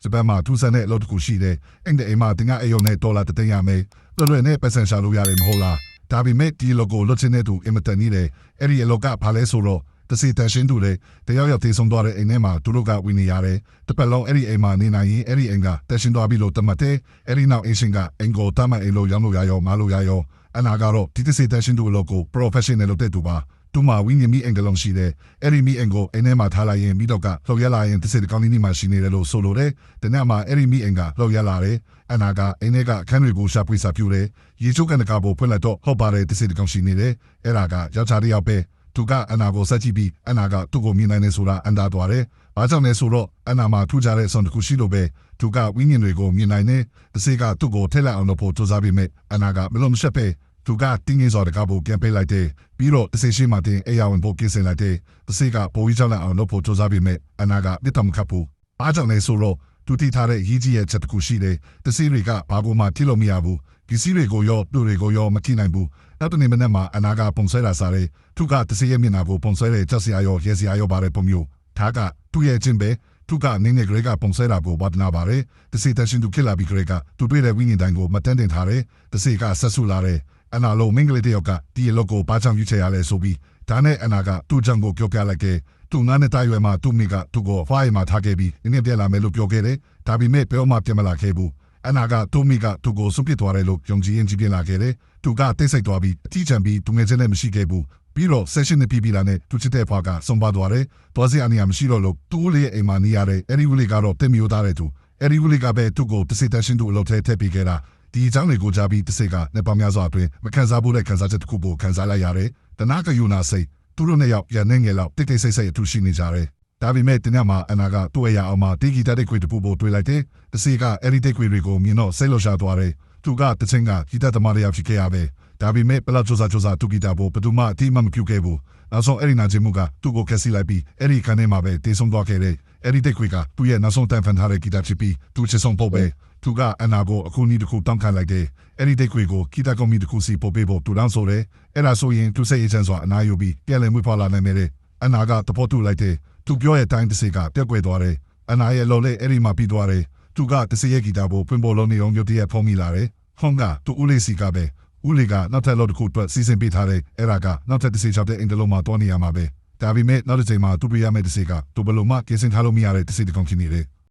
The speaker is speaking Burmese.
ဂျပန်မှာထူးဆန်းတဲ့အလုပ်တစ်ခုရှိတယ်။အဲ့ဒီအိမ်မှာတင်ကအယုံနဲ့ဒေါ်လာ3သိန်းရမယ်။လွယ်နဲ့ပတ်စံရှာလို့ရတယ်မဟုတ်လား။ဒါပေမဲ့ဒီလောကိုလွတ်ချင်တဲ့သူအင်မတန်ကြီးတယ်။အဲ့ဒီအလောကဘာလဲဆိုတော့တစီတန်ရှင်းသူလေတယောက်ယောက်သေးဆုံးသွားတဲ့အိမ်ထဲမှာသူတို့ကဝင်နေရတယ်။တပတ်လုံးအဲ့ဒီအိမ်မှာနေနိုင်ရင်အဲ့ဒီအိမ်ကတက်ရှင်းသွားပြီလို့တမတ်တဲ့အဲ့ဒီနောက်အင်ရှင်ကအင်ကိုတမန်အိမ်လို့ရောင်းလို့ရရောမလို့ရရောအနာကတော့ဒီတစီတန်ရှင်းသူလောကို professional လုပ်တဲ့သူပါသူမှာဝင်းမြမီအင်္ဂလုံးရှိတယ်အဲ့ဒီမီအင်ကိုအိမ်ထဲမှာထားလိုက်ရင်မိတော့ကလှုပ်ရလာရင်တစီတကောင်းလေးမှာရှိနေတယ်လို့ဆိုလိုတယ်တနေ့မှာအဲ့ဒီမီအင်ကလှုပ်ရလာတယ်အနာကအိမ်ထဲကအခန်းတွေကိုရှာဖွေစာပြူတယ်ရေချိုးကန်တကာပေါ်ဖွင့်လိုက်တော့ဟုတ်ပါတယ်တစီတကောင်းရှိနေတယ်အဲ့ဒါကယောက်ျားတစ်ယောက်ပဲသူကအနာကိုစက်ကြည့်ပြီးအနာကသူ့ကိုမြင်နိုင်နေဆိုတာအန်တာသွားတယ်။ဘာကြောင့်လဲဆိုတော့အနာမှာထူကြတဲ့ဆွန်တစ်ခုရှိလို့ပဲသူကဝိညာဉ်တွေကိုမြင်နိုင်နေတစေကသူ့ကိုထက်လိုက်အောင်လို့ပို့စူးစမ်းပြီးမြအနာကမလုံးမရှက်ပဲသူကတင်းငင်းစော်တကားကိုပြန်ပေးလိုက်တယ်ပြီးတော့တစေရှိမှတင်အေးရဝင်ဖို့ကိစ္စလိုက်တယ်တစေကပိုးကြီးကြောက်လိုက်အောင်လို့ပို့စူးစမ်းပြီးမြအနာကမြတ်တမခပ်ဘူးဘာကြောင့်လဲဆိုတော့သူတိထားတဲ့ရီးကြီးရဲ့ချက်တစ်ခုရှိတယ်တစေတွေကဘာကိုမှထိလို့မရဘူးဒီစီတွေကိုရောသူ့တွေကိုရောမထိနိုင်ဘူးနောက်တနေ့မနေ့မှာအနာကပုံဆွဲလာစားတယ်သူကတစေရဲ့မျက်နှာကိုပုံဆွဲတဲ့ကြောက်စရာရောရဲစရာရောပါတယ်ပုံမျိုးဒါကသူ့ရဲ့ချင်းပဲသူကနေနေဂရေကပုံဆွဲတာကိုဝါဒနာပါတယ်တစေတန်ရှင်သူခက်လာပြီးဂရေကသူတွေ့တဲ့ဝိညာဉ်တိုင်းကိုမတန်းတင်ထားတယ်တစေကဆက်ဆူလာတယ်အနာလုံးမင်္ဂလိတယောက်ကဒီလောကိုပါချောင်ယူချရလဲဆိုပြီးဒါနဲ့အနာကသူ့ကြောင့်ကိုပြောပြလိုက်ခဲ့သူငါနဲ့တိုက်ရွယ်မှာသူ့မိကသူ့ကိုဖိုင်မှာထားခဲ့ပြီးနင်းပြလာမယ်လို့ပြောခဲ့တယ်ဒါပေမဲ့ဘယ်မှပြန်မလာခဲ့ဘူးအနာကသူ့မိကသူ့ကိုစွန့်ပစ်သွားတယ်လို့ယုံကြည်ရင်ကြည်ပြလာခဲ့တယ်သူကတိတ်ဆိတ်သွားပြီးအထီးချံပြီးသူငယ်ချင်းနဲ့မရှိခဲ့ဘူးပြီးတော့ session နဲ့ပြီးလာနဲ့သူချစ်တဲ့ဖွာကဆုံးပါသွားတယ်။ဘောစီအနီယာမရှိတော့လို့သူ့လေးအိမ်မှာနေရတဲ့အဲ့ဒီဝလေးကတော့တင်မျိုးသားတဲ့သူအဲ့ဒီဝလေးကပဲသူ့ကိုတစိတရှင်သူ့အလုပ်ထဲထည့်ပေးခဲ့တာဒီအကြောင်းတွေကိုကြားပြီးတစိကနေပေါများစွာအတွင်းမခံစားဘူးတဲ့ခံစားချက်တစ်ခုကိုခံစားလိုက်ရတယ်။တနာကယူနာစိတ်သူတို့နဲ့ရောက်ပြန်နေငယ်လောက်တိတ်တိတ်ဆိတ်ဆိတ်အထူးရှိနေကြတယ်။ဒါပေမဲ့တနေ့မှာအနာကသူ့ရဲ့အောင်မှာတီဂီတာတဲ့ခွေတပူပို့တွေးလိုက်တယ်။တစိကအဲ့ဒီတဲ့ခွေတွေကိုမြင်တော့စိတ်လှရှာသွားတယ်။သူကတချင်းကဂီတသမားတယောက်ဖြစ်ခဲ့ရပဲ။ဒါပေမဲ့ပလောက်စူစာတူဂီတာပေါ်ဘယ်သူမှအတိမပြုတ်ခဲ့ဘူးနောက်ဆုံးအဲ့ဒီနာကျင်မှုကသူ့ကိုခက်စီလိုက်ပြီးအဲ့ဒီခန်းထဲမှာပဲတေးဆုံးသွားခဲ့တယ်အဲ့ဒီတိတ်ခွေကသူ့ရဲ့နောက်ဆုံးတန်ဖန်ထားတဲ့ဂီတာချစ်ပြီးသူ့ချစ်ဆုံးဖို့ပဲသူကအနာကိုအခုနီးတစ်ခုတောင်းခံလိုက်တယ်အဲ့ဒီတိတ်ခွေကိုဂီတာကွန်မီတစ်ခုစီပို့ပေးဖို့သူတောင်းဆိုတယ်အဲ့ဒါဆိုရင်သူစိတ်အေးချမ်းစွာအနာယူပြီးပြန်လည်မွေးဖွားလာနိုင်မယ်တဲ့အနာကတဖို့တူလိုက်တယ်သူပြောရဲ့တိုင်းတစ်စိကပြက်ကွယ်သွားတယ်အနာရဲ့လော်လေးအဲ့ဒီမှာပြီးသွားတယ်သူကတစ်စိရဲ့ဂီတာကိုဖွင့်ပေါ်လုံးနေအောင်ရုပ်တရက်ဖုံးမိလာတယ်ဟွန်ကသူ့ဦးလေးစီကပဲဦးလေးကနောက်ထပ်လို့တစ်ခုအတွက်စီစဉ်ပေးထားတဲ့အဲ့ဒါကနောက်ထပ်တစ်စီချောက်တဲ့အင်တလုံးမှာတွားနေရမှာပဲဒါပေမဲ့နောက်တစ်ချိန်မှာသူ့ပြရမယ့်တစ်စီကသူဘလို့မှကင်းစင်ထားလို့မရတဲ့တစ်စီတစ်ကောင်ဖြစ်နေတယ်